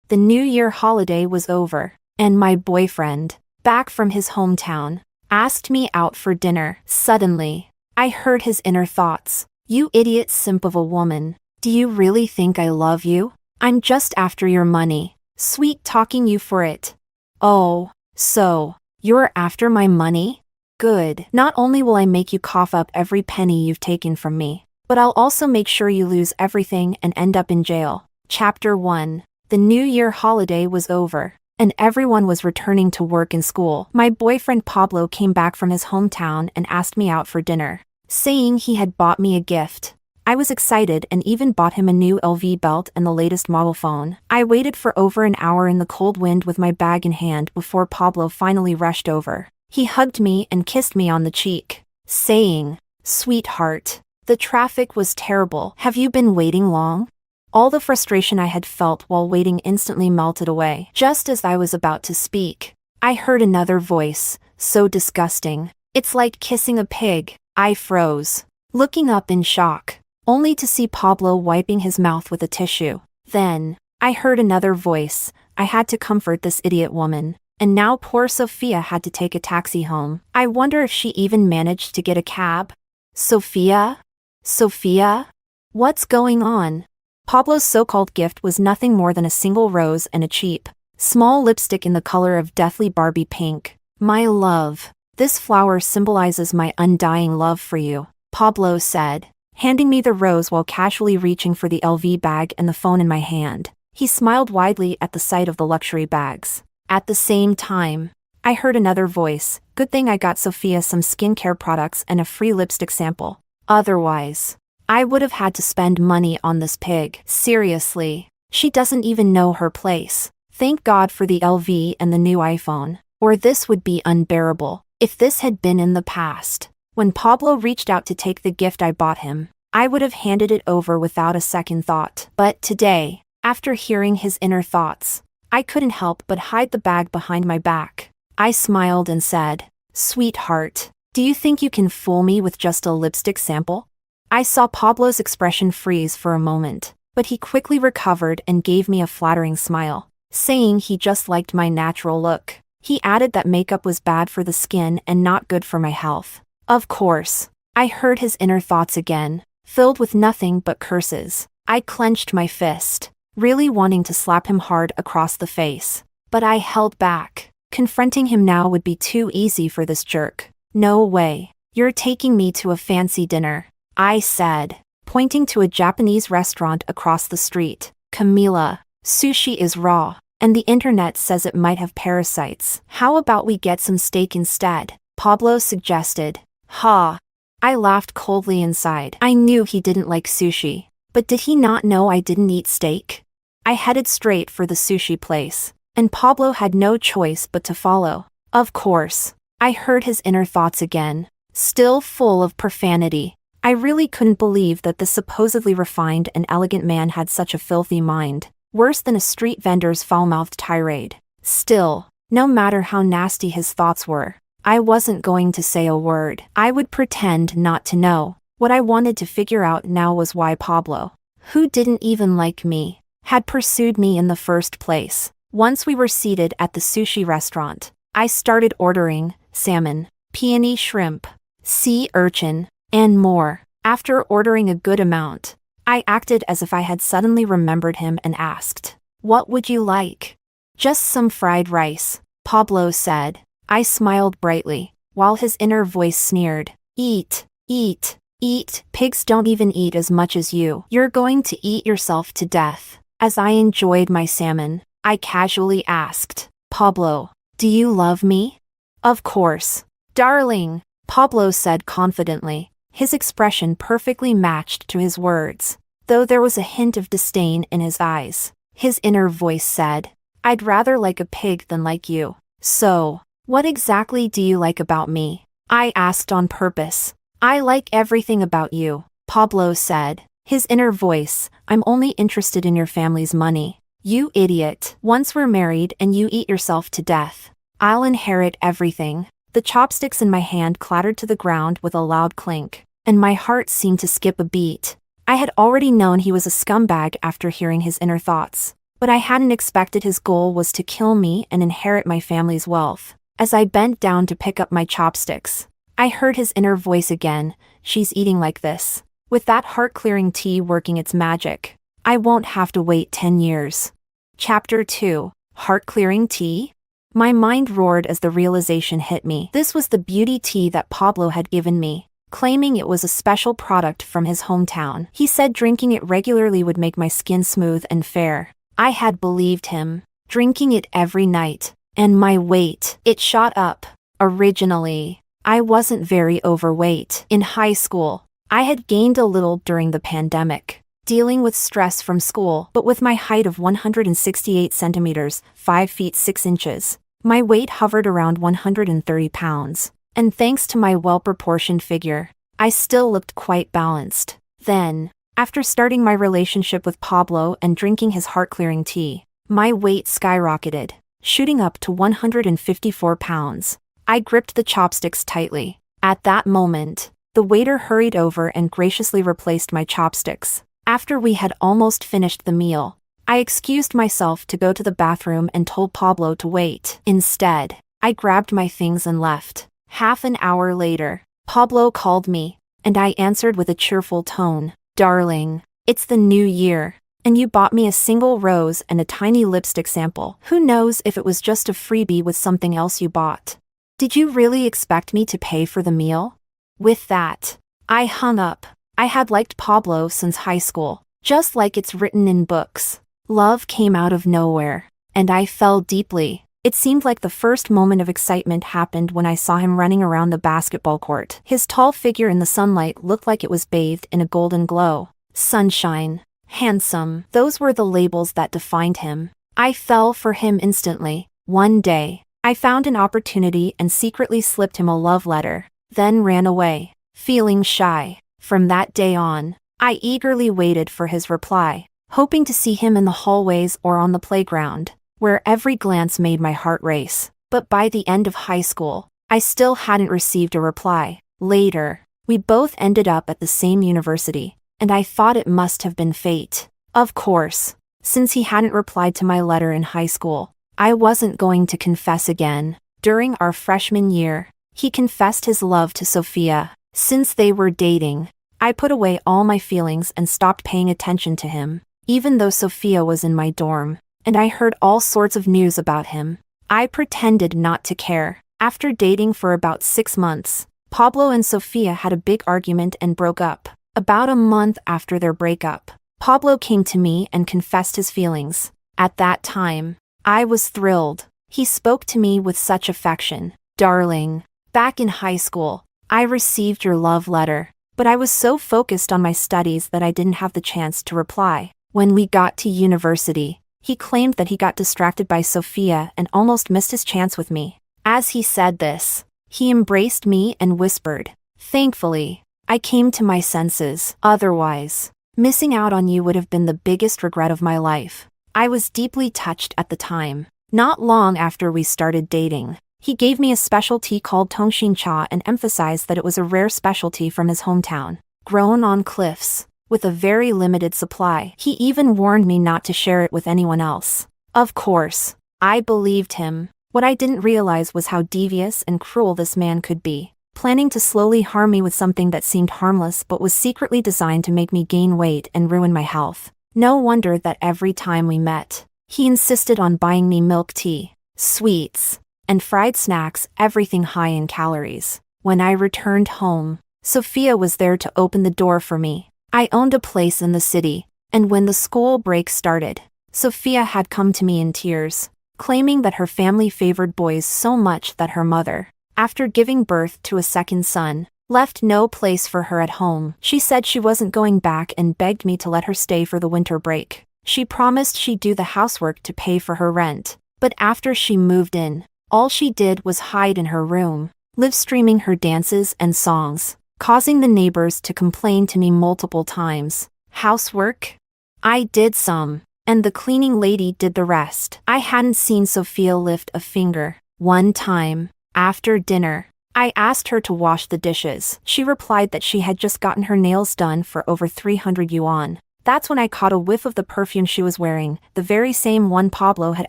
The New Year holiday was over, and my boyfriend, back from his hometown, asked me out for dinner. Suddenly, I heard his inner thoughts. You idiot simp of a woman. Do you really think I love you? I'm just after your money. Sweet talking you for it. Oh, so, you're after my money? Good. Not only will I make you cough up every penny you've taken from me, but I'll also make sure you lose everything and end up in jail. Chapter 1. The New Year holiday was over, and everyone was returning to work and school. My boyfriend Pablo came back from his hometown and asked me out for dinner, saying he had bought me a gift. I was excited and even bought him a new LV belt and the latest model phone. I waited for over an hour in the cold wind with my bag in hand before Pablo finally rushed over. He hugged me and kissed me on the cheek, saying, "Sweetheart, the traffic was terrible. Have you been waiting long?" All the frustration I had felt while waiting instantly melted away. Just as I was about to speak, I heard another voice, so disgusting. "It's like kissing a pig." I froze, looking up in shock, only to see Pablo wiping his mouth with a tissue. Then, I heard another voice. I had to comfort this idiot woman, and now poor Sophia had to take a taxi home. I wonder if she even managed to get a cab. Sophia? Sophia? What's going on? Pablo's so-called gift was nothing more than a single rose and a cheap, small lipstick in the color of deathly Barbie pink. "My love, this flower symbolizes my undying love for you," Pablo said, handing me the rose while casually reaching for the LV bag and the phone in my hand. He smiled widely at the sight of the luxury bags. At the same time, I heard another voice. "Good thing I got Sophia some skincare products and a free lipstick sample. Otherwise, I would have had to spend money on this pig. Seriously, she doesn't even know her place. Thank God for the LV and the new iPhone, or this would be unbearable." If this had been in the past, when Pablo reached out to take the gift I bought him, I would have handed it over without a second thought. But today, after hearing his inner thoughts, I couldn't help but hide the bag behind my back. I smiled and said, "Sweetheart, do you think you can fool me with just a lipstick sample?" I saw Pablo's expression freeze for a moment, but he quickly recovered and gave me a flattering smile, saying he just liked my natural look. He added that makeup was bad for the skin and not good for my health. Of course, I heard his inner thoughts again, filled with nothing but curses. I clenched my fist, really wanting to slap him hard across the face. But I held back. Confronting him now would be too easy for this jerk. "No way. You're taking me to a fancy dinner," I said, pointing to a Japanese restaurant across the street. "Camila, sushi is raw, and the internet says it might have parasites. How about we get some steak instead?" Pablo suggested. "Ha." I laughed coldly inside. I knew he didn't like sushi, but did he not know I didn't eat steak? I headed straight for the sushi place, and Pablo had no choice but to follow. Of course, I heard his inner thoughts again, still full of profanity. I really couldn't believe that this supposedly refined and elegant man had such a filthy mind, worse than a street vendor's foul-mouthed tirade. Still, no matter how nasty his thoughts were, I wasn't going to say a word. I would pretend not to know. What I wanted to figure out now was why Pablo, who didn't even like me, had pursued me in the first place. Once we were seated at the sushi restaurant, I started ordering salmon, peony shrimp, sea urchin, and more. After ordering a good amount, I acted as if I had suddenly remembered him and asked, "What would you like?" "Just some fried rice," Pablo said. I smiled brightly, while his inner voice sneered, "Eat, eat, eat. Pigs don't even eat as much as you. You're going to eat yourself to death." As I enjoyed my salmon, I casually asked, "Pablo, do you love me?" "Of course, darling," Pablo said confidently. His expression perfectly matched to his words, though there was a hint of disdain in his eyes. His inner voice said, "I'd rather like a pig than like you." "So, what exactly do you like about me?" I asked on purpose. "I like everything about you," Pablo said. His inner voice, "I'm only interested in your family's money. You idiot. Once we're married and you eat yourself to death, I'll inherit everything." The chopsticks in my hand clattered to the ground with a loud clink, and my heart seemed to skip a beat. I had already known he was a scumbag after hearing his inner thoughts, But I hadn't expected his goal was to kill me and inherit my family's wealth. As I bent down to pick up my chopsticks, I heard his inner voice again. She's eating like this, with that heart-clearing tea working its magic. I won't have to wait 10 years. Chapter 2. Heart-clearing tea? My mind roared as the realization hit me. This was the beauty tea that Pablo had given me, claiming it was a special product from his hometown. He said drinking it regularly would make my skin smooth and fair. I had believed him, drinking it every night, and my weight, it shot up. Originally, I wasn't very overweight. In high school, I had gained a little during the pandemic, dealing with stress from school, but with my height of 168 centimeters, 5 feet 6 inches, my weight hovered around 130 pounds, and thanks to my well-proportioned figure, I still looked quite balanced. Then, after starting my relationship with Pablo and drinking his heart-clearing tea, my weight skyrocketed, shooting up to 154 pounds. I gripped the chopsticks tightly. At that moment, the waiter hurried over and graciously replaced my chopsticks. After we had almost finished the meal, I excused myself to go to the bathroom and told Pablo to wait. Instead, I grabbed my things and left. Half an hour later, Pablo called me, and I answered with a cheerful tone. "Darling, it's the new year, and you bought me a single rose and a tiny lipstick sample. Who knows if it was just a freebie with something else you bought? Did you really expect me to pay for the meal?" With that, I hung up. I had liked Pablo since high school, just like it's written in books. Love came out of nowhere, and I fell deeply. It seemed like the first moment of excitement happened when I saw him running around the basketball court. His tall figure in the sunlight looked like it was bathed in a golden glow. Sunshine, handsome, those were the labels that defined him. I fell for him instantly. One day, I found an opportunity and secretly slipped him a love letter, then ran away, feeling shy. From that day on, I eagerly waited for his reply, hoping to see him in the hallways or on the playground, where every glance made my heart race. But by the end of high school, I still hadn't received a reply. Later, we both ended up at the same university, and I thought it must have been fate. Of course, since he hadn't replied to my letter in high school, I wasn't going to confess again. During our freshman year, he confessed his love to Sophia. Since they were dating, I put away all my feelings and stopped paying attention to him, even though Sophia was in my dorm, and I heard all sorts of news about him. I pretended not to care. After dating for about 6 months, Pablo and Sophia had a big argument and broke up. About a month after their breakup, Pablo came to me and confessed his feelings. At that time, I was thrilled. He spoke to me with such affection. "Darling, back in high school, I received your love letter, but I was so focused on my studies that I didn't have the chance to reply. When we got to university, he claimed that he got distracted by Sophia and almost missed his chance with me." As he said this, he embraced me and whispered, "Thankfully, I came to my senses. Otherwise, missing out on you would have been the biggest regret of my life." I was deeply touched at the time. Not long after we started dating, he gave me a special tea called Tongshin Cha and emphasized that it was a rare specialty from his hometown, grown on cliffs, with a very limited supply. He even warned me not to share it with anyone else. Of course, I believed him. What I didn't realize was how devious and cruel this man could be, planning to slowly harm me with something that seemed harmless but was secretly designed to make me gain weight and ruin my health. No wonder that every time we met, he insisted on buying me milk tea, sweets, and fried snacks, everything high in calories. When I returned home, Sophia was there to open the door for me. I owned a place in the city, and when the school break started, Sophia had come to me in tears, claiming that her family favored boys so much that her mother, after giving birth to a second son, left no place for her at home. She said she wasn't going back and begged me to let her stay for the winter break. She promised she'd do the housework to pay for her rent, but after she moved in, all she did was hide in her room, live streaming her dances and songs, causing the neighbors to complain to me multiple times. Housework? I did some, and the cleaning lady did the rest. I hadn't seen Sophia lift a finger. One time, after dinner, I asked her to wash the dishes. She replied that she had just gotten her nails done for over 300 yuan. That's when I caught a whiff of the perfume she was wearing, the very same one Pablo had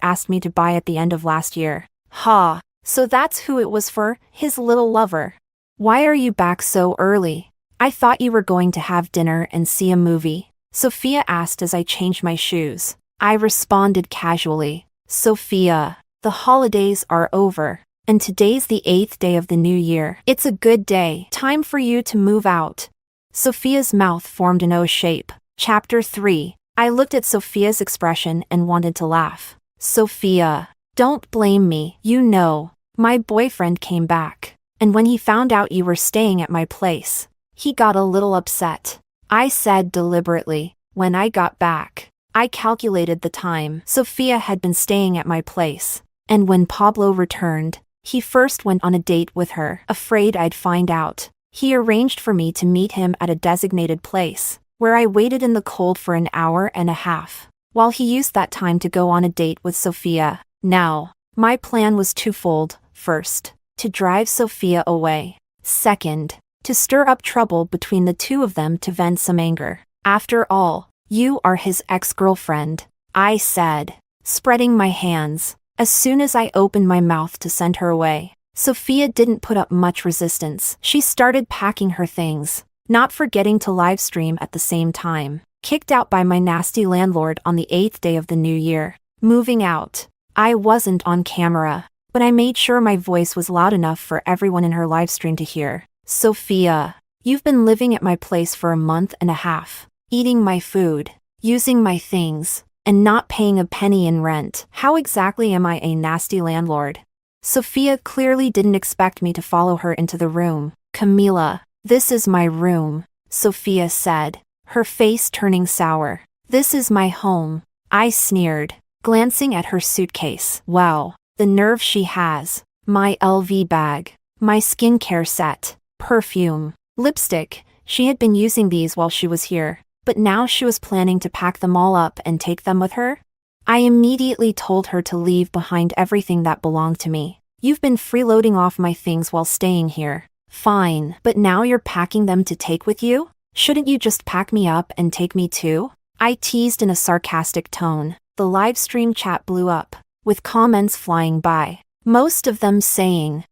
asked me to buy at the end of last year. Ha! So that's who it was for, his little lover. Why are you back so early? I thought you were going to have dinner and see a movie, Sophia asked as I changed my shoes. I responded casually. Sophia, the holidays are over, and today's the 8th day of the new year. It's a good day. Time for you to move out. Sophia's mouth formed an O shape. Chapter 3. I looked at Sophia's expression and wanted to laugh. Sophia, don't blame me. You know, my boyfriend came back, and when he found out you were staying at my place, he got a little upset. I said deliberately, when I got back. I calculated the time Sophia had been staying at my place, and when Pablo returned, he first went on a date with her. Afraid I'd find out, he arranged for me to meet him at a designated place, where I waited in the cold for an hour and a half, while he used that time to go on a date with Sophia. Now, my plan was twofold. First, to drive Sophia away. Second, to stir up trouble between the two of them to vent some anger. After all, you are his ex-girlfriend, I said, spreading my hands. As soon as I opened my mouth to send her away, Sophia didn't put up much resistance. She started packing her things, not forgetting to live stream at the same time. Kicked out by my nasty landlord on the 8th day of the new year. Moving out. I wasn't on camera, but I made sure my voice was loud enough for everyone in her live stream to hear. Sophia, you've been living at my place for a month and a half, eating my food, using my things, and not paying a penny in rent. How exactly am I a nasty landlord? Sophia clearly didn't expect me to follow her into the room. Camila, this is my room, Sophia said, her face turning sour. This is my home, I sneered, glancing at her suitcase. Wow, the nerve she has. My LV bag, my skincare set, perfume, lipstick. She had been using these while she was here, but now she was planning to pack them all up and take them with her? I immediately told her to leave behind everything that belonged to me. You've been freeloading off my things while staying here. Fine, but now you're packing them to take with you? Shouldn't you just pack me up and take me too? I teased in a sarcastic tone. The live stream chat blew up, with comments flying by, most of them saying,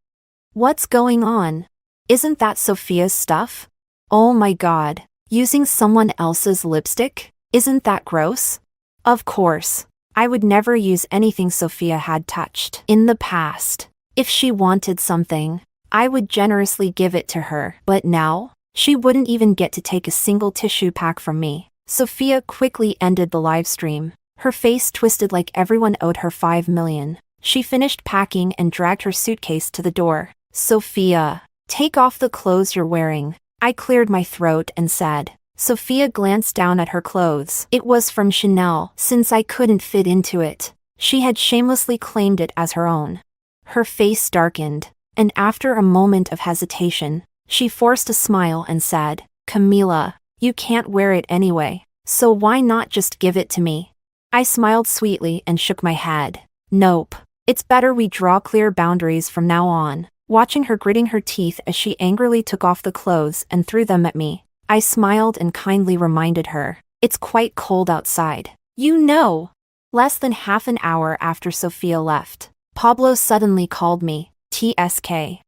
"What's going on? Isn't that Sophia's stuff? Oh my god, using someone else's lipstick? Isn't that gross?" Of course, I would never use anything Sophia had touched in the past. If she wanted something, I would generously give it to her. But now, she wouldn't even get to take a single tissue pack from me. Sophia quickly ended the live stream. Her face twisted like everyone owed her 5 million. She finished packing and dragged her suitcase to the door. Sophia, take off the clothes you're wearing. I cleared my throat and said. Sophia glanced down at her clothes. It was from Chanel. Since I couldn't fit into it, she had shamelessly claimed it as her own. Her face darkened, and after a moment of hesitation, she forced a smile and said, Camila, you can't wear it anyway, so why not just give it to me? I smiled sweetly and shook my head. Nope. It's better we draw clear boundaries from now on. Watching her gritting her teeth as she angrily took off the clothes and threw them at me, I smiled and kindly reminded her, it's quite cold outside. You know. Less than half an hour after Sophia left, Pablo suddenly called me. TSK.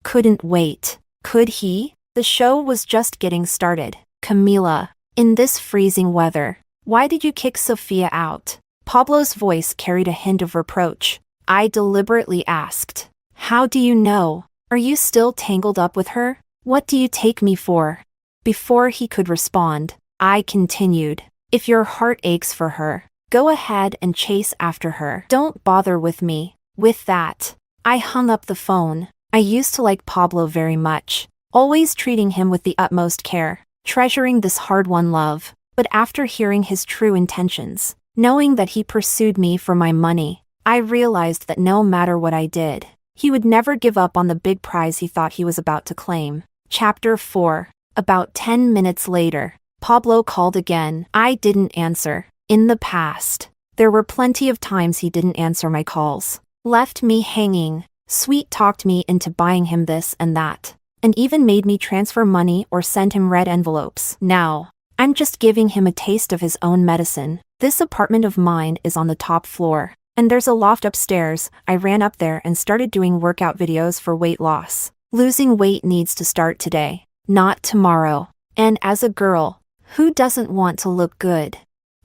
Couldn't wait. Could he? The show was just getting started. Camila, in this freezing weather, why did you kick Sophia out? Pablo's voice carried a hint of reproach. I deliberately asked. How do you know? Are you still tangled up with her? What do you take me for? Before he could respond, I continued. If your heart aches for her, go ahead and chase after her. Don't bother with me. With that, I hung up the phone. I used to like Pablo very much, always treating him with the utmost care, treasuring this hard-won love. But after hearing his true intentions, knowing that he pursued me for my money, I realized that no matter what I did, he would never give up on the big prize he thought he was about to claim. Chapter 4. About 10 minutes later, Pablo called again. I didn't answer. In the past, there were plenty of times he didn't answer my calls, left me hanging, sweet-talked me into buying him this and that, and even made me transfer money or send him red envelopes. Now, I'm just giving him a taste of his own medicine. This apartment of mine is on the top floor, and there's a loft upstairs. I ran up there and started doing workout videos for weight loss. Losing weight needs to start today, not tomorrow. And as a girl, who doesn't want to look good?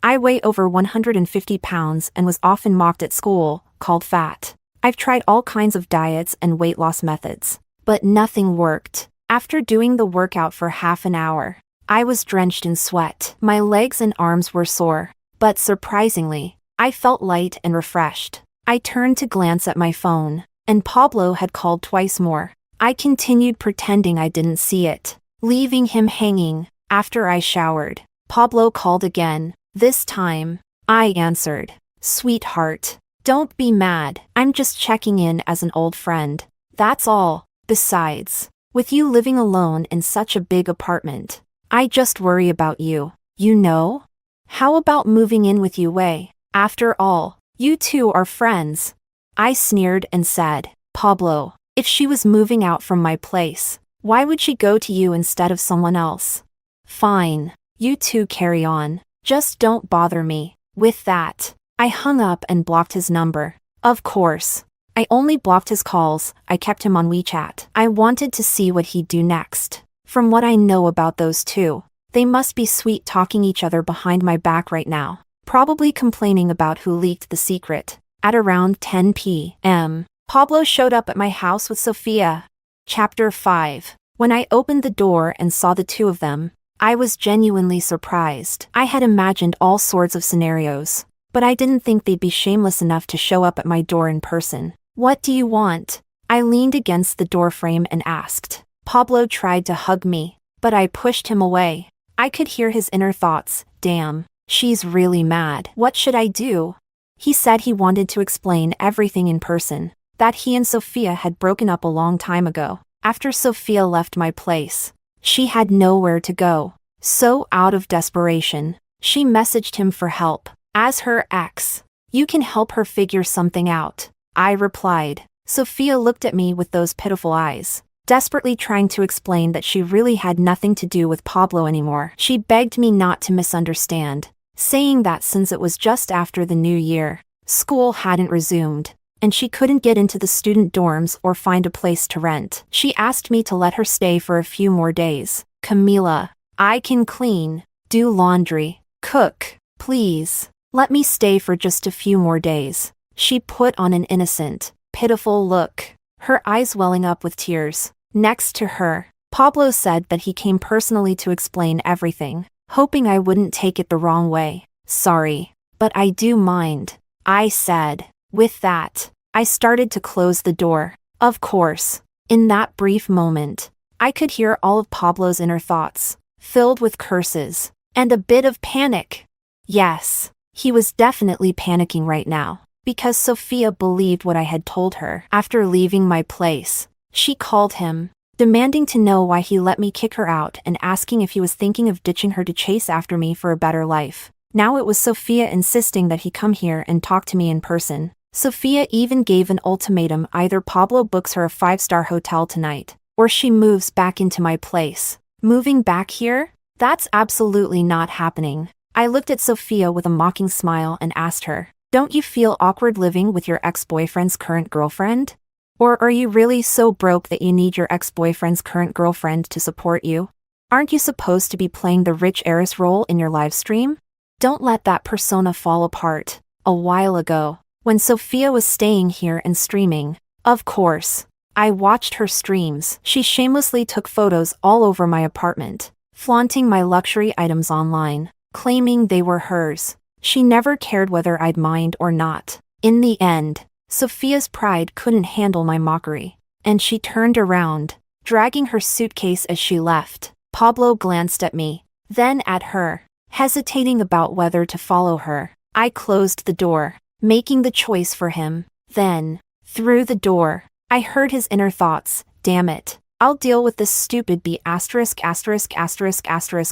I weigh over 150 pounds and was often mocked at school, called fat. I've tried all kinds of diets and weight loss methods, but nothing worked. After doing the workout for half an hour, I was drenched in sweat. My legs and arms were sore, but surprisingly, I felt light and refreshed. I turned to glance at my phone, and Pablo had called twice more. I continued pretending I didn't see it, leaving him hanging. After I showered, Pablo called again. This time, I answered. Sweetheart, don't be mad. I'm just checking in as an old friend. That's all. Besides, with you living alone in such a big apartment, I just worry about you, you know? How about moving in with you, Wei? After all, you two are friends. I sneered and said, Pablo, if she was moving out from my place, why would she go to you instead of someone else? Fine, you two carry on. Just don't bother me. With that, I hung up and blocked his number. Of course, I only blocked his calls. I kept him on WeChat. I wanted to see what he'd do next. From what I know about those two, they must be sweet talking each other behind my back right now, probably complaining about who leaked the secret. At around 10 p.m., Pablo showed up at my house with Sophia. Chapter 5. When I opened the door and saw the two of them, I was genuinely surprised. I had imagined all sorts of scenarios, but I didn't think they'd be shameless enough to show up at my door in person. What do you want? I leaned against the doorframe and asked. Pablo tried to hug me, but I pushed him away. I could hear his inner thoughts. Damn, she's really mad. What should I do? He said he wanted to explain everything in person, that he and Sophia had broken up a long time ago, after Sophia left my place. She had nowhere to go. So out of desperation, she messaged him for help. As her ex, you can help her figure something out, I replied. Sophia looked at me with those pitiful eyes, desperately trying to explain that she really had nothing to do with Pablo anymore. She begged me not to misunderstand, saying that since it was just after the new year, school hadn't resumed, and she couldn't get into the student dorms or find a place to rent. She asked me to let her stay for a few more days. Camila, I can clean, do laundry, cook. Please, let me stay for just a few more days. She put on an innocent, pitiful look, her eyes welling up with tears. Next to her, Pablo said that he came personally to explain everything, hoping I wouldn't take it the wrong way. Sorry, but I do mind, I said. With that, I started to close the door. Of course, in that brief moment, I could hear all of Pablo's inner thoughts, filled with curses, and a bit of panic. Yes, he was definitely panicking right now, because Sophia believed what I had told her. After leaving my place, she called him, demanding to know why he let me kick her out and asking if he was thinking of ditching her to chase after me for a better life. Now it was Sophia insisting that he come here and talk to me in person. Sophia even gave an ultimatum: either Pablo books her a 5-star hotel tonight, or she moves back into my place. Moving back here? That's absolutely not happening. I looked at Sophia with a mocking smile and asked her, don't you feel awkward living with your ex-boyfriend's current girlfriend? Or are you really so broke that you need your ex-boyfriend's current girlfriend to support you? Aren't you supposed to be playing the rich heiress role in your live stream? Don't let that persona fall apart. A while ago, when Sophia was staying here and streaming, of course, I watched her streams. She shamelessly took photos all over my apartment, flaunting my luxury items online, claiming they were hers. She never cared whether I'd mind or not. In the end, Sophia's pride couldn't handle my mockery, and she turned around, dragging her suitcase as she left. Pablo glanced at me, then at her, hesitating about whether to follow her. I closed the door, making the choice for him. Then, through the door, I heard his inner thoughts. Damn it, I'll deal with this stupid B***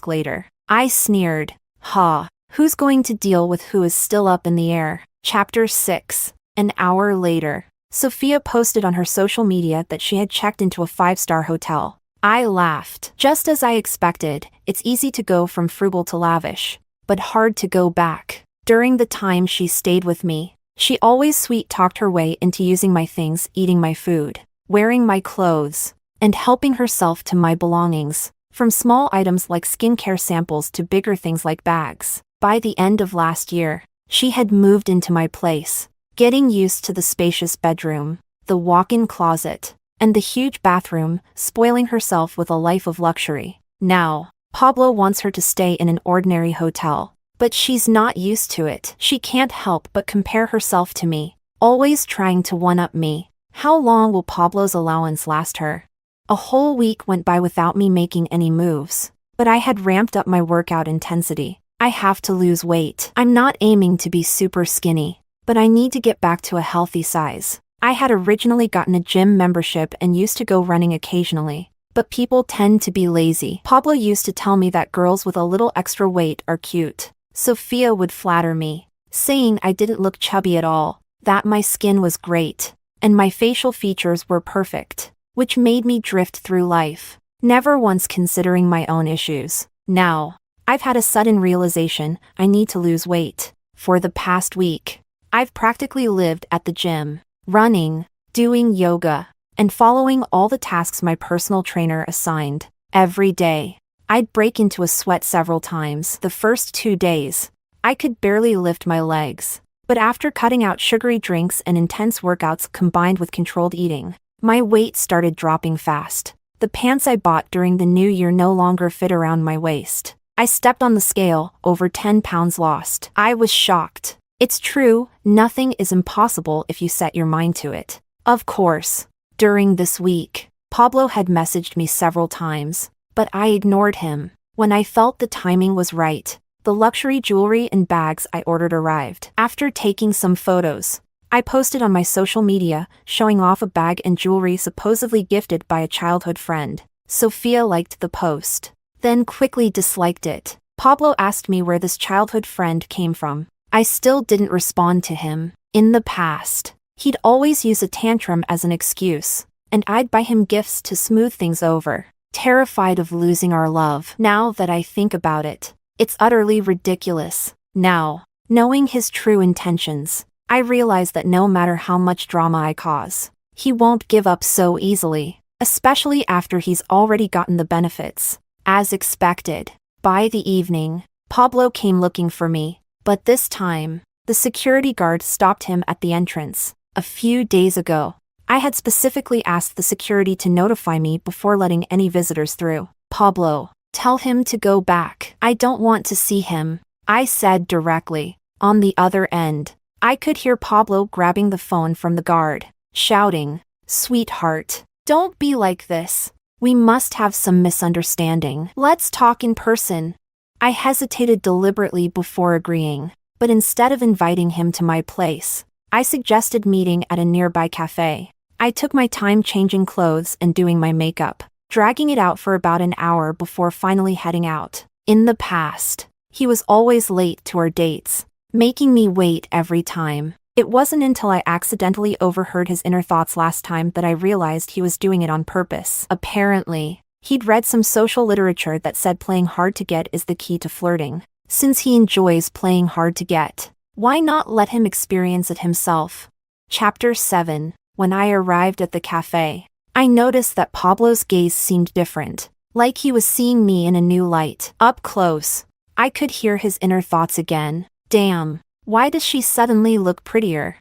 later. I sneered. Ha, who's going to deal with who is still up in the air? Chapter 6. An hour later, Sophia posted on her social media that she had checked into a 5-star hotel. I laughed. Just as I expected, it's easy to go from frugal to lavish, but hard to go back. During the time she stayed with me, she always sweet-talked her way into using my things, eating my food, wearing my clothes, and helping herself to my belongings, from small items like skincare samples to bigger things like bags. By the end of last year, she had moved into my place, getting used to the spacious bedroom, the walk-in closet, and the huge bathroom, spoiling herself with a life of luxury. Now, Pablo wants her to stay in an ordinary hotel, but she's not used to it. She can't help but compare herself to me, always trying to one-up me. How long will Pablo's allowance last her? A whole week went by without me making any moves, but I had ramped up my workout intensity. I have to lose weight. I'm not aiming to be super skinny, but I need to get back to a healthy size. I had originally gotten a gym membership and used to go running occasionally, but people tend to be lazy. Pablo used to tell me that girls with a little extra weight are cute. Sophia would flatter me, saying I didn't look chubby at all, that my skin was great, and my facial features were perfect, which made me drift through life, never once considering my own issues. Now, I've had a sudden realization I need to lose weight. For the past week, I've practically lived at the gym, running, doing yoga, and following all the tasks my personal trainer assigned. Every day, I'd break into a sweat several times. The first 2 days, I could barely lift my legs. But after cutting out sugary drinks and intense workouts combined with controlled eating, my weight started dropping fast. The pants I bought during the new year no longer fit around my waist. I stepped on the scale, over 10 pounds lost. I was shocked. It's true, nothing is impossible if you set your mind to it. Of course, during this week, Pablo had messaged me several times, but I ignored him. When I felt the timing was right, the luxury jewelry and bags I ordered arrived. After taking some photos, I posted on my social media, showing off a bag and jewelry supposedly gifted by a childhood friend. Sophia liked the post, then quickly disliked it. Pablo asked me where this childhood friend came from. I still didn't respond to him. In the past, he'd always use a tantrum as an excuse, and I'd buy him gifts to smooth things over, terrified of losing our love. Now that I think about it, it's utterly ridiculous. Now, knowing his true intentions, I realize that no matter how much drama I cause, he won't give up so easily, especially after he's already gotten the benefits. As expected, by the evening, Pablo came looking for me, but this time, the security guard stopped him at the entrance. A few days ago, I had specifically asked the security to notify me before letting any visitors through. Pablo, tell him to go back. I don't want to see him, I said directly. On the other end, I could hear Pablo grabbing the phone from the guard, shouting, "Sweetheart, don't be like this. We must have some misunderstanding. Let's talk in person." I hesitated deliberately before agreeing, but instead of inviting him to my place, I suggested meeting at a nearby cafe. I took my time changing clothes and doing my makeup, dragging it out for about an hour before finally heading out. In the past, he was always late to our dates, making me wait every time. It wasn't until I accidentally overheard his inner thoughts last time that I realized he was doing it on purpose. Apparently, he'd read some social literature that said playing hard to get is the key to flirting. Since he enjoys playing hard to get, why not let him experience it himself? Chapter 7. When I arrived at the cafe, I noticed that Pablo's gaze seemed different, like he was seeing me in a new light. Up close, I could hear his inner thoughts again. Damn, why does she suddenly look prettier?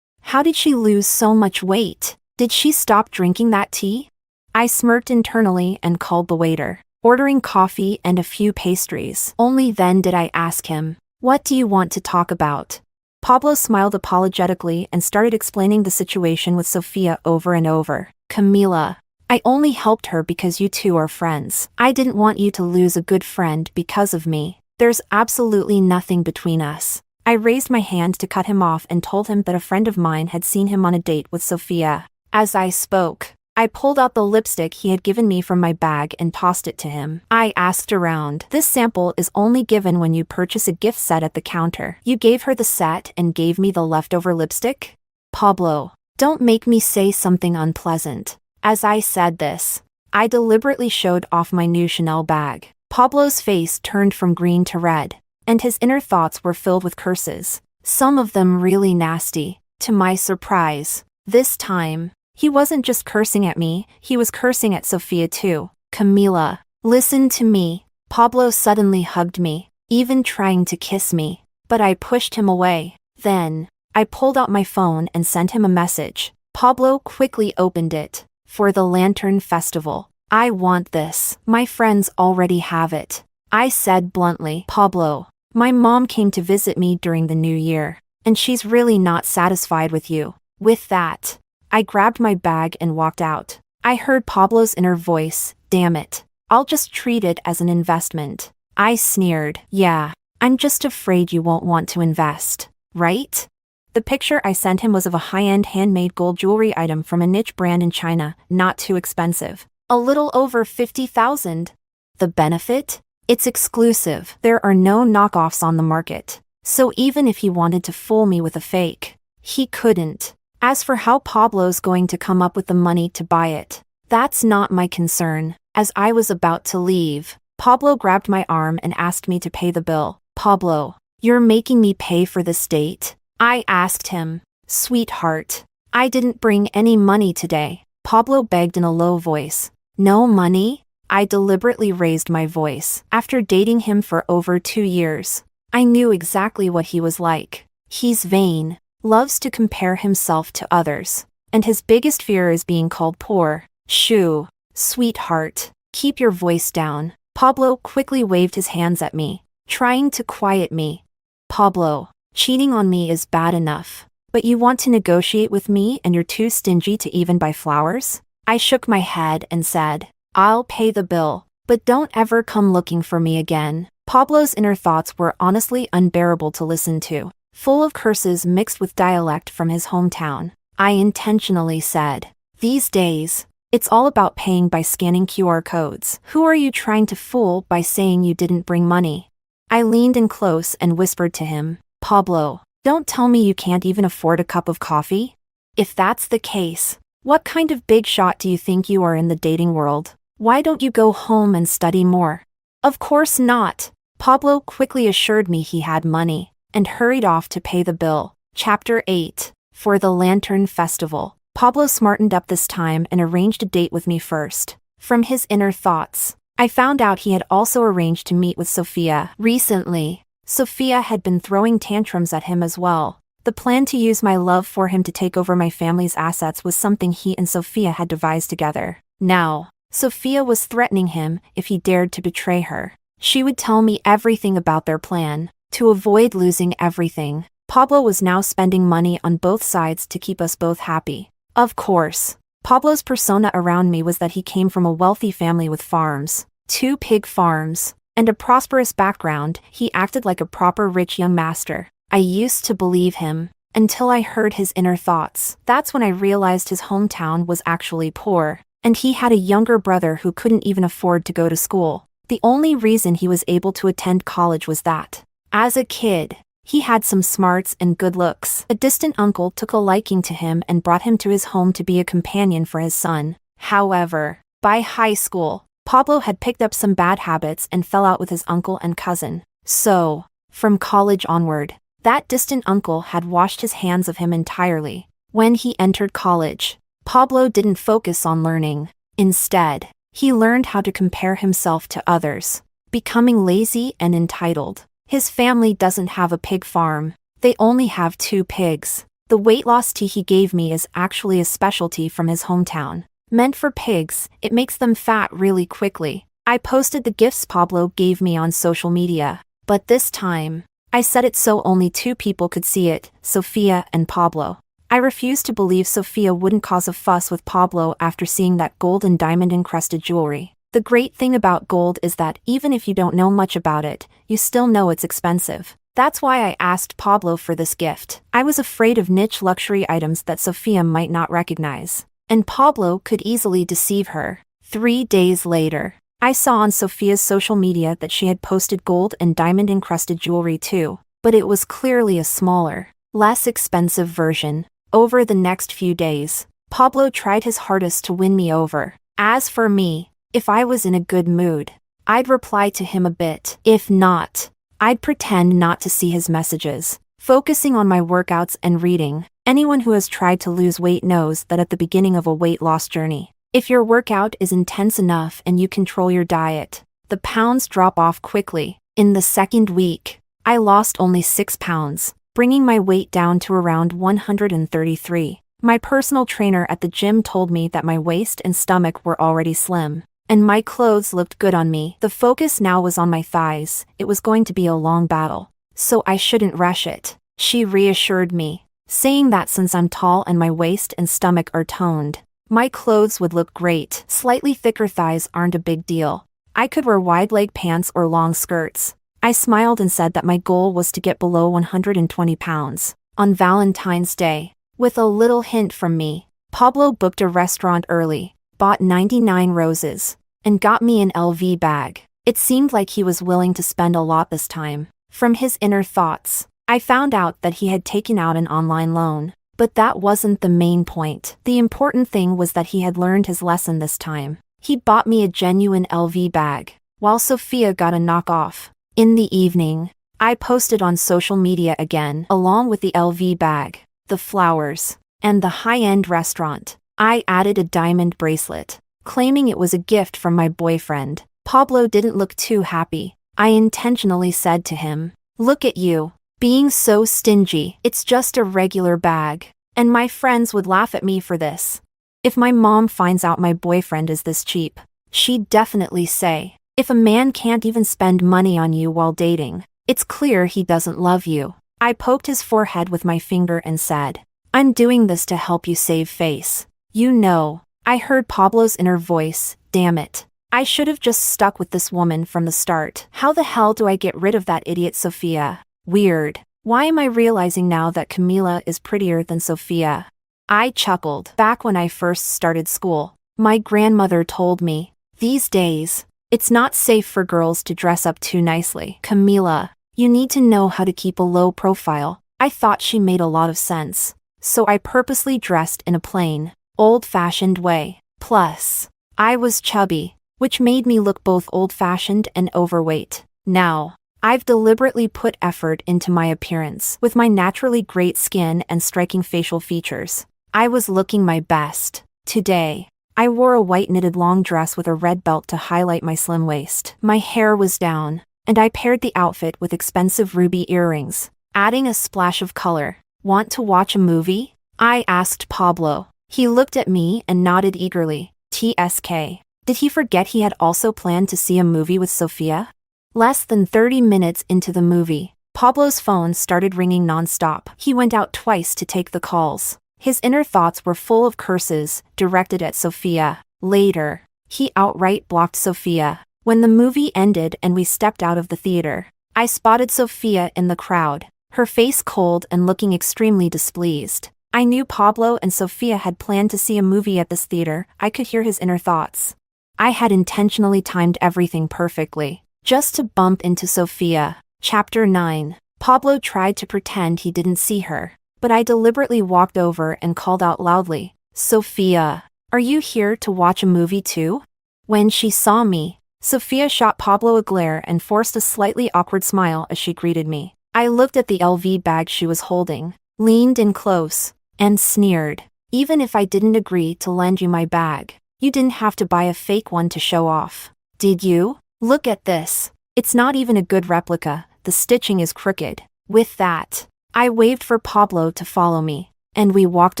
How did she lose so much weight? Did she stop drinking that tea? I smirked internally and called the waiter, ordering coffee and a few pastries. Only then did I ask him, "What do you want to talk about?" Pablo smiled apologetically and started explaining the situation with Sophia over and over. "Camila, I only helped her because you two are friends. I didn't want you to lose a good friend because of me. There's absolutely nothing between us." I raised my hand to cut him off and told him that a friend of mine had seen him on a date with Sophia. As I spoke, I pulled out the lipstick he had given me from my bag and tossed it to him. I asked around. "This sample is only given when you purchase a gift set at the counter. You gave her the set and gave me the leftover lipstick?" "Pablo, don't make me say something unpleasant." As I said this, I deliberately showed off my new Chanel bag. Pablo's face turned from green to red, and his inner thoughts were filled with curses, some of them really nasty. To my surprise, this time, he wasn't just cursing at me, he was cursing at Sophia too. Camila, listen to me. Pablo suddenly hugged me, even trying to kiss me, but I pushed him away. Then, I pulled out my phone and sent him a message. Pablo quickly opened it. For the Lantern Festival. I want this. My friends already have it. I said bluntly. Pablo, my mom came to visit me during the new year, and she's really not satisfied with you. With that, I grabbed my bag and walked out. I heard Pablo's inner voice, damn it. I'll just treat it as an investment. I sneered. Yeah, I'm just afraid you won't want to invest, right? The picture I sent him was of a high-end handmade gold jewelry item from a niche brand in China, not too expensive. A little over 50,000. The benefit? It's exclusive. There are no knockoffs on the market. So even if he wanted to fool me with a fake, he couldn't. As for how Pablo's going to come up with the money to buy it, that's not my concern. As I was about to leave, Pablo grabbed my arm and asked me to pay the bill. Pablo, you're making me pay for this date? I asked him. Sweetheart, I didn't bring any money today. Pablo begged in a low voice. No money? I deliberately raised my voice. After dating him for over 2 years, I knew exactly what he was like. He's vain, loves to compare himself to others, and his biggest fear is being called poor. Shoo, sweetheart, keep your voice down. Pablo quickly waved his hands at me, trying to quiet me. Pablo, cheating on me is bad enough, but you want to negotiate with me and you're too stingy to even buy flowers? I shook my head and said, I'll pay the bill, but don't ever come looking for me again. Pablo's inner thoughts were honestly unbearable to listen to, full of curses mixed with dialect from his hometown. I intentionally said, these days, it's all about paying by scanning QR codes. Who are you trying to fool by saying you didn't bring money? I leaned in close and whispered to him, Pablo, don't tell me you can't even afford a cup of coffee? If that's the case, what kind of big shot do you think you are in the dating world? Why don't you go home and study more? Of course not. Pablo quickly assured me he had money, and hurried off to pay the bill. Chapter 8. For the Lantern Festival. Pablo smartened up this time and arranged a date with me first. From his inner thoughts, I found out he had also arranged to meet with Sophia. Recently, Sophia had been throwing tantrums at him as well. The plan to use my love for him to take over my family's assets was something he and Sophia had devised together. Now, Sophia was threatening him if he dared to betray her. She would tell me everything about their plan, to avoid losing everything. Pablo was now spending money on both sides to keep us both happy. Of course, Pablo's persona around me was that he came from a wealthy family with farms, 2 pig farms, and a prosperous background. He acted like a proper rich young master. I used to believe him, until I heard his inner thoughts. That's when I realized his hometown was actually poor, and he had a younger brother who couldn't even afford to go to school. The only reason he was able to attend college was that, as a kid, he had some smarts and good looks. A distant uncle took a liking to him and brought him to his home to be a companion for his son. However, by high school, Pablo had picked up some bad habits and fell out with his uncle and cousin. So, from college onward, that distant uncle had washed his hands of him entirely. When he entered college, Pablo didn't focus on learning. Instead, he learned how to compare himself to others, becoming lazy and entitled. His family doesn't have a pig farm. They only have 2 pigs. The weight loss tea he gave me is actually a specialty from his hometown. Meant for pigs, it makes them fat really quickly. I posted the gifts Pablo gave me on social media, but this time, I set it so only 2 people could see it, Sophia and Pablo. I refused to believe Sophia wouldn't cause a fuss with Pablo after seeing that gold and diamond-encrusted jewelry. The great thing about gold is that even if you don't know much about it, you still know it's expensive. That's why I asked Pablo for this gift. I was afraid of niche luxury items that Sophia might not recognize, and Pablo could easily deceive her. 3 days later, I saw on Sophia's social media that she had posted gold and diamond-encrusted jewelry too, but it was clearly a smaller, less expensive version. Over the next few days, Pablo tried his hardest to win me over. As for me, if I was in a good mood, I'd reply to him a bit. If not, I'd pretend not to see his messages, focusing on my workouts and reading. Anyone who has tried to lose weight knows that at the beginning of a weight loss journey, if your workout is intense enough and you control your diet, the pounds drop off quickly. In the second week, I lost only 6 pounds, bringing my weight down to around 133. My personal trainer at the gym told me that my waist and stomach were already slim, and my clothes looked good on me. The focus now was on my thighs. It was going to be a long battle, so I shouldn't rush it. She reassured me, saying that since I'm tall and my waist and stomach are toned, my clothes would look great. Slightly thicker thighs aren't a big deal. I could wear wide leg pants or long skirts. I smiled and said that my goal was to get below 120 pounds. On Valentine's Day, with a little hint from me, Pablo booked a restaurant early, bought 99 roses, and got me an LV bag. It seemed like he was willing to spend a lot this time. From his inner thoughts, I found out that he had taken out an online loan. But that wasn't the main point. The important thing was that he had learned his lesson this time. He bought me a genuine LV bag, while Sophia got a knockoff. In the evening, I posted on social media again, along with the LV bag, the flowers, and the high-end restaurant. I added a diamond bracelet, claiming it was a gift from my boyfriend. Pablo didn't look too happy. I intentionally said to him, "Look at you, being so stingy. It's just a regular bag." And my friends would laugh at me for this. If my mom finds out my boyfriend is this cheap, she'd definitely say, "If a man can't even spend money on you while dating, it's clear he doesn't love you." I poked his forehead with my finger and said, "I'm doing this to help you save face. You know." I heard Pablo's inner voice, "Damn it. I should have just stuck with this woman from the start. How the hell do I get rid of that idiot Sophia? Weird. Why am I realizing now that Camila is prettier than Sophia?" I chuckled. Back when I first started school, my grandmother told me, "These days, it's not safe for girls to dress up too nicely. Camila, you need to know how to keep a low profile." I thought she made a lot of sense, so I purposely dressed in a plain, old-fashioned way. Plus, I was chubby, which made me look both old-fashioned and overweight. Now, I've deliberately put effort into my appearance. With my naturally great skin and striking facial features, I was looking my best. Today, I wore a white knitted long dress with a red belt to highlight my slim waist. My hair was down, and I paired the outfit with expensive ruby earrings, adding a splash of color. "Want to watch a movie?" I asked Pablo. He looked at me and nodded eagerly. TSK. Did he forget he had also planned to see a movie with Sophia? Less than 30 minutes into the movie, Pablo's phone started ringing nonstop. He went out twice to take the calls. His inner thoughts were full of curses, directed at Sophia. Later, he outright blocked Sophia. When the movie ended and we stepped out of the theater, I spotted Sophia in the crowd, her face cold and looking extremely displeased. I knew Pablo and Sophia had planned to see a movie at this theater. I could hear his inner thoughts. I had intentionally timed everything perfectly, just to bump into Sophia. Chapter 9. Pablo tried to pretend he didn't see her, but I deliberately walked over and called out loudly, "Sophia, are you here to watch a movie too?" When she saw me, Sophia shot Pablo a glare and forced a slightly awkward smile as she greeted me. I looked at the LV bag she was holding, leaned in close, and sneered. "Even if I didn't agree to lend you my bag, you didn't have to buy a fake one to show off, did you? Look at this. It's not even a good replica, the stitching is crooked." With that, I waved for Pablo to follow me, and we walked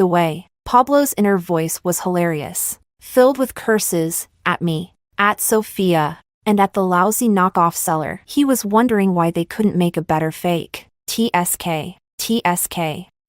away. Pablo's inner voice was hilarious, filled with curses, at me, at Sophia, and at the lousy knockoff seller. He was wondering why they couldn't make a better fake. TSK.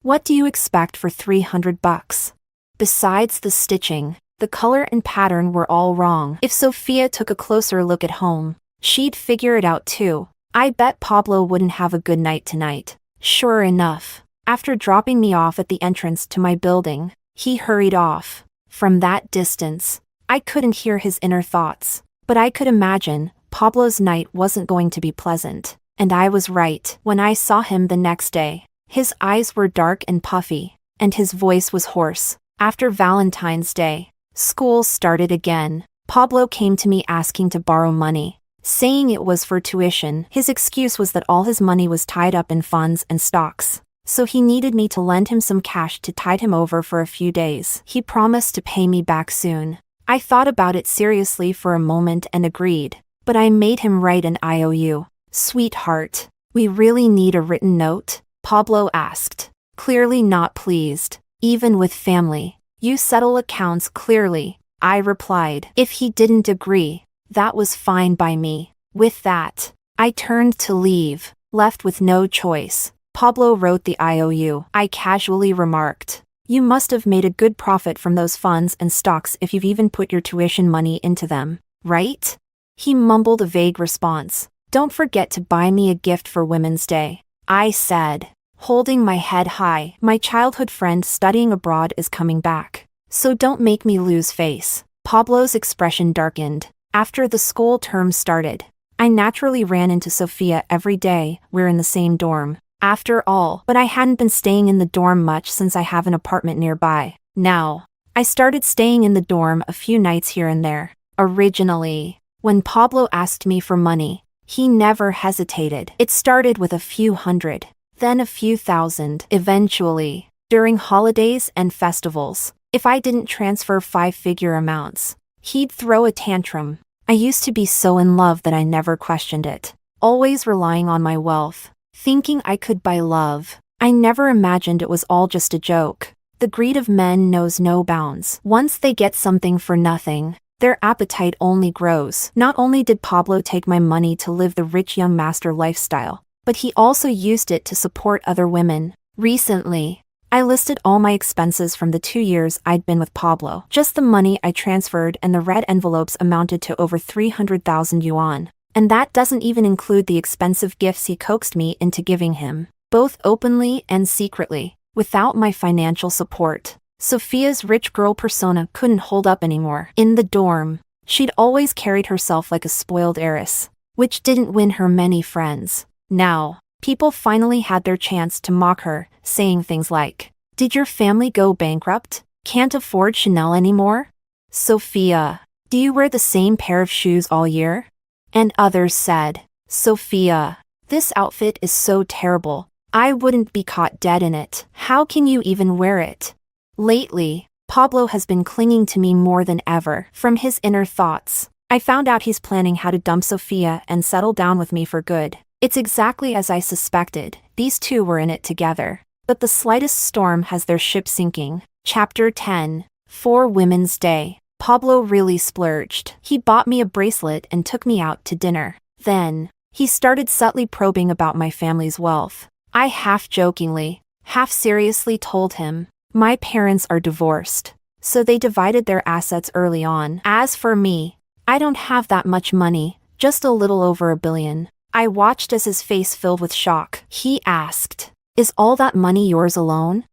What do you expect for $300? Besides the stitching, the color and pattern were all wrong. If Sophia took a closer look at home, she'd figure it out too. I bet Pablo wouldn't have a good night tonight. Sure enough, after dropping me off at the entrance to my building, he hurried off. From that distance, I couldn't hear his inner thoughts, but I could imagine Pablo's night wasn't going to be pleasant. And I was right. When I saw him the next day, his eyes were dark and puffy, and his voice was hoarse. After Valentine's Day, School started again. Pablo came to me asking to borrow money, saying it was for tuition. His excuse was that all his money was tied up in funds and stocks, so he needed me to lend him some cash to tide him over for a few days. He promised to pay me back soon. I thought about it seriously for a moment and agreed, but I made him write an IOU. Sweetheart, we really need a written note? Pablo asked, clearly not pleased. Even with family, you settle accounts clearly, I replied. If he didn't agree, that was fine by me. With that, I turned to leave, left with no choice. Pablo wrote the IOU. I casually remarked, you must have made a good profit from those funds and stocks if you've even put your tuition money into them, right? He mumbled a vague response. Don't forget to buy me a gift for Women's Day, I said, holding my head high. My childhood friend studying abroad is coming back, so don't make me lose face. Pablo's expression darkened. After the school term started, I naturally ran into Sophia every day. We're in the same dorm, after all, but I hadn't been staying in the dorm much since I have an apartment nearby. Now, I started staying in the dorm a few nights here and there. Originally, when Pablo asked me for money, he never hesitated. It started with a few hundred, then a few thousand. Eventually, during holidays and festivals, if I didn't transfer five-figure amounts, he'd throw a tantrum. I used to be so in love that I never questioned it, always relying on my wealth, thinking I could buy love. I never imagined it was all just a joke. The greed of men knows no bounds. Once they get something for nothing, their appetite only grows. Not only did Pablo take my money to live the rich young master lifestyle, but he also used it to support other women. Recently, I listed all my expenses from the 2 years I'd been with Pablo. Just the money I transferred and the red envelopes amounted to over 300,000 yuan. And that doesn't even include the expensive gifts he coaxed me into giving him, both openly and secretly, without my financial support. Sophia's rich girl persona couldn't hold up anymore. In the dorm, she'd always carried herself like a spoiled heiress, which didn't win her many friends. Now, people finally had their chance to mock her, saying things like, "Did your family go bankrupt? Can't afford Chanel anymore? Sophia, do you wear the same pair of shoes all year?" And others said, "Sophia, this outfit is so terrible. I wouldn't be caught dead in it. How can you even wear it?" Lately, Pablo has been clinging to me more than ever. From his inner thoughts, I found out he's planning how to dump Sophia and settle down with me for good. It's exactly as I suspected. These two were in it together. But the slightest storm has their ship sinking. Chapter 10. For Women's Day, Pablo really splurged. He bought me a bracelet and took me out to dinner. Then, he started subtly probing about my family's wealth. I half-jokingly, half-seriously told him, my parents are divorced, so they divided their assets early on. As for me, I don't have that much money, just a little over 1 billion. I watched as his face filled with shock. He asked, "Is all that money yours alone?"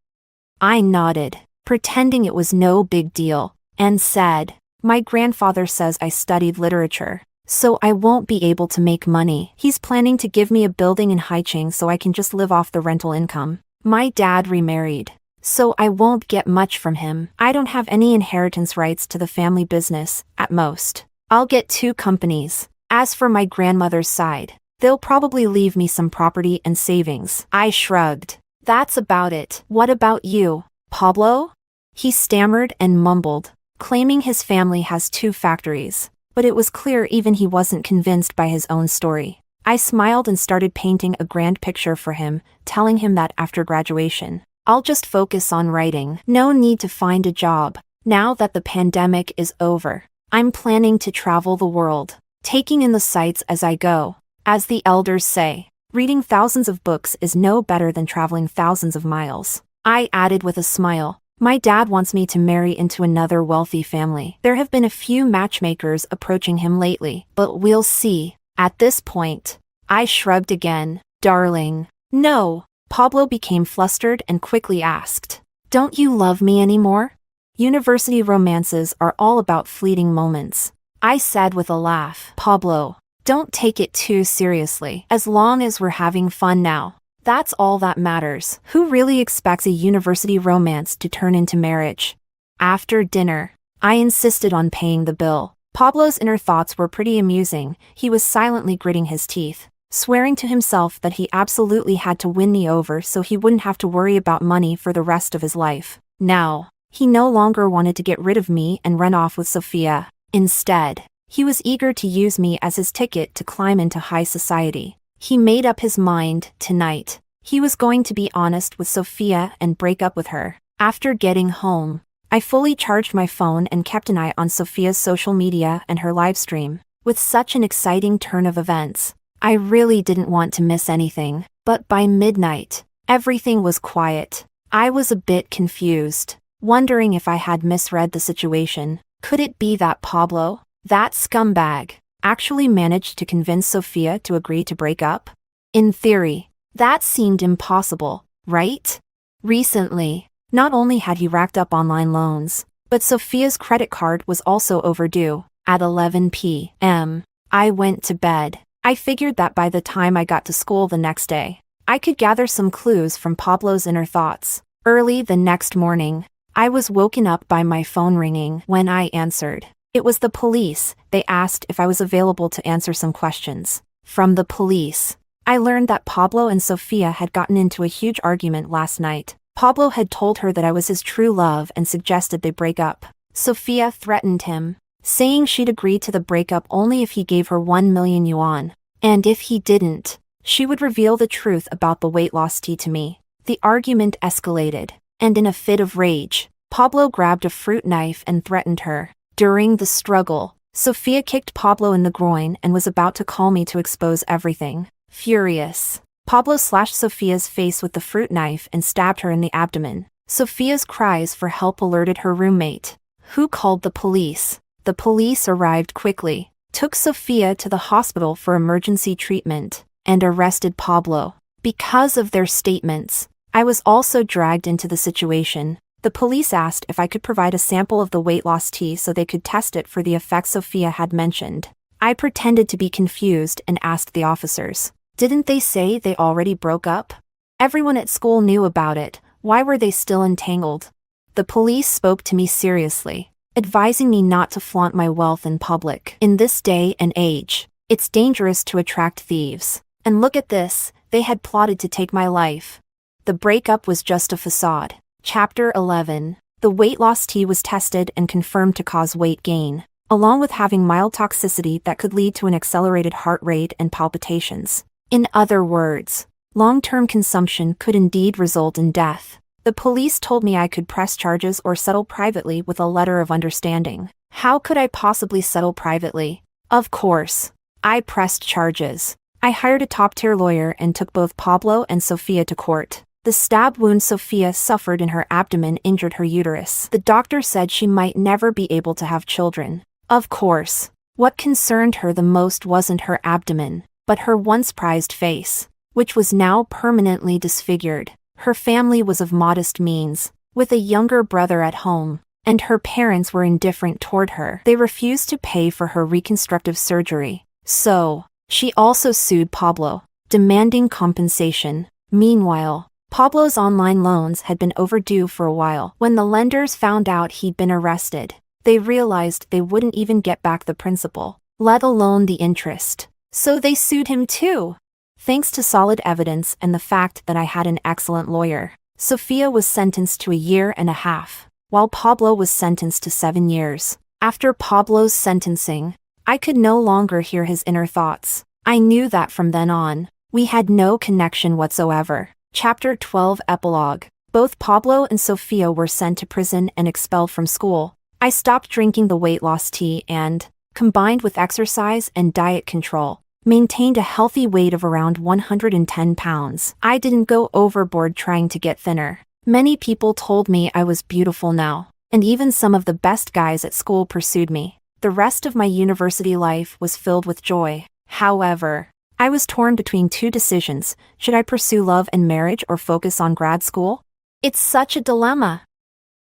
I nodded, pretending it was no big deal, and said, "My grandfather says I studied literature, so I won't be able to make money. He's planning to give me a building in Haicheng so I can just live off the rental income. My dad remarried, so I won't get much from him. I don't have any inheritance rights to the family business, at most. I'll get 2 companies. As for my grandmother's side, they'll probably leave me some property and savings." I shrugged. "That's about it. What about you, Pablo?" He stammered and mumbled, claiming his family has 2 factories, but it was clear even he wasn't convinced by his own story. I smiled and started painting a grand picture for him, telling him that after graduation, I'll just focus on writing. No need to find a job. Now that the pandemic is over, I'm planning to travel the world, taking in the sights as I go. As the elders say, reading thousands of books is no better than traveling thousands of miles. I added with a smile, my dad wants me to marry into another wealthy family. There have been a few matchmakers approaching him lately, but we'll see. At this point, I shrugged again. "Darling, no." Pablo became flustered and quickly asked, "Don't you love me anymore?" University romances are all about fleeting moments. I said with a laugh, "Pablo, don't take it too seriously. As long as we're having fun now, that's all that matters. Who really expects a university romance to turn into marriage?" After dinner, I insisted on paying the bill. Pablo's inner thoughts were pretty amusing. He was silently gritting his teeth, swearing to himself that he absolutely had to win me over so he wouldn't have to worry about money for the rest of his life. Now, he no longer wanted to get rid of me and run off with Sophia. Instead, he was eager to use me as his ticket to climb into high society. He made up his mind, tonight. He was going to be honest with Sophia and break up with her. After getting home, I fully charged my phone and kept an eye on Sophia's social media and her livestream. With such an exciting turn of events, I really didn't want to miss anything. But by midnight, everything was quiet. I was a bit confused, wondering if I had misread the situation. Could it be that Pablo, that scumbag, actually managed to convince Sophia to agree to break up? In theory, that seemed impossible, right? Recently, not only had he racked up online loans, but Sophia's credit card was also overdue. At 11 p.m., I went to bed. I figured that by the time I got to school the next day, I could gather some clues from Pablo's inner thoughts. Early the next morning, I was woken up by my phone ringing. When I answered, it was the police. They asked if I was available to answer some questions. From the police, I learned that Pablo and Sophia had gotten into a huge argument last night. Pablo had told her that I was his true love and suggested they break up. Sophia threatened him, saying she'd agree to the breakup only if he gave her 1 million yuan. And if he didn't, she would reveal the truth about the weight loss tea to me. The argument escalated, and in a fit of rage, Pablo grabbed a fruit knife and threatened her. During the struggle, Sophia kicked Pablo in the groin and was about to call me to expose everything. Furious, Pablo slashed Sophia's face with the fruit knife and stabbed her in the abdomen. Sophia's cries for help alerted her roommate, who called the police. The police arrived quickly, took Sophia to the hospital for emergency treatment, and arrested Pablo. Because of their statements, I was also dragged into the situation. The police asked if I could provide a sample of the weight loss tea so they could test it for the effects Sophia had mentioned. I pretended to be confused and asked the officers, didn't they say they already broke up? Everyone at school knew about it. Why were they still entangled? The police spoke to me seriously, advising me not to flaunt my wealth in public. In this day and age, it's dangerous to attract thieves. And look at this, they had plotted to take my life. The breakup was just a facade. Chapter 11. The weight loss tea was tested and confirmed to cause weight gain, along with having mild toxicity that could lead to an accelerated heart rate and palpitations. In other words, long-term consumption could indeed result in death. The police told me I could press charges or settle privately with a letter of understanding. How could I possibly settle privately? Of course, I pressed charges. I hired a top-tier lawyer and took both Pablo and Sophia to court. The stab wound Sophia suffered in her abdomen injured her uterus. The doctor said she might never be able to have children. Of course, what concerned her the most wasn't her abdomen, but her once prized face, which was now permanently disfigured. Her family was of modest means, with a younger brother at home, and her parents were indifferent toward her. They refused to pay for her reconstructive surgery. So, she also sued Pablo, demanding compensation. Meanwhile, Pablo's online loans had been overdue for a while. When the lenders found out he'd been arrested, they realized they wouldn't even get back the principal, let alone the interest. So they sued him too. Thanks to solid evidence and the fact that I had an excellent lawyer, Sophia was sentenced to 1.5 years, while Pablo was sentenced to 7 years. After Pablo's sentencing, I could no longer hear his inner thoughts. I knew that from then on, we had no connection whatsoever. Chapter 12 Epilogue. Both Pablo and Sophia were sent to prison and expelled from school. I stopped drinking the weight loss tea and, combined with exercise and diet control, maintained a healthy weight of around 110 pounds. I didn't go overboard trying to get thinner. Many people told me I was beautiful now, and even some of the best guys at school pursued me. The rest of my university life was filled with joy. However, I was torn between two decisions. Should I pursue love and marriage or focus on grad school? It's such a dilemma.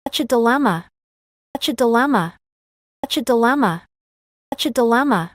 Such a dilemma. Such a dilemma. Such a dilemma. Such a dilemma.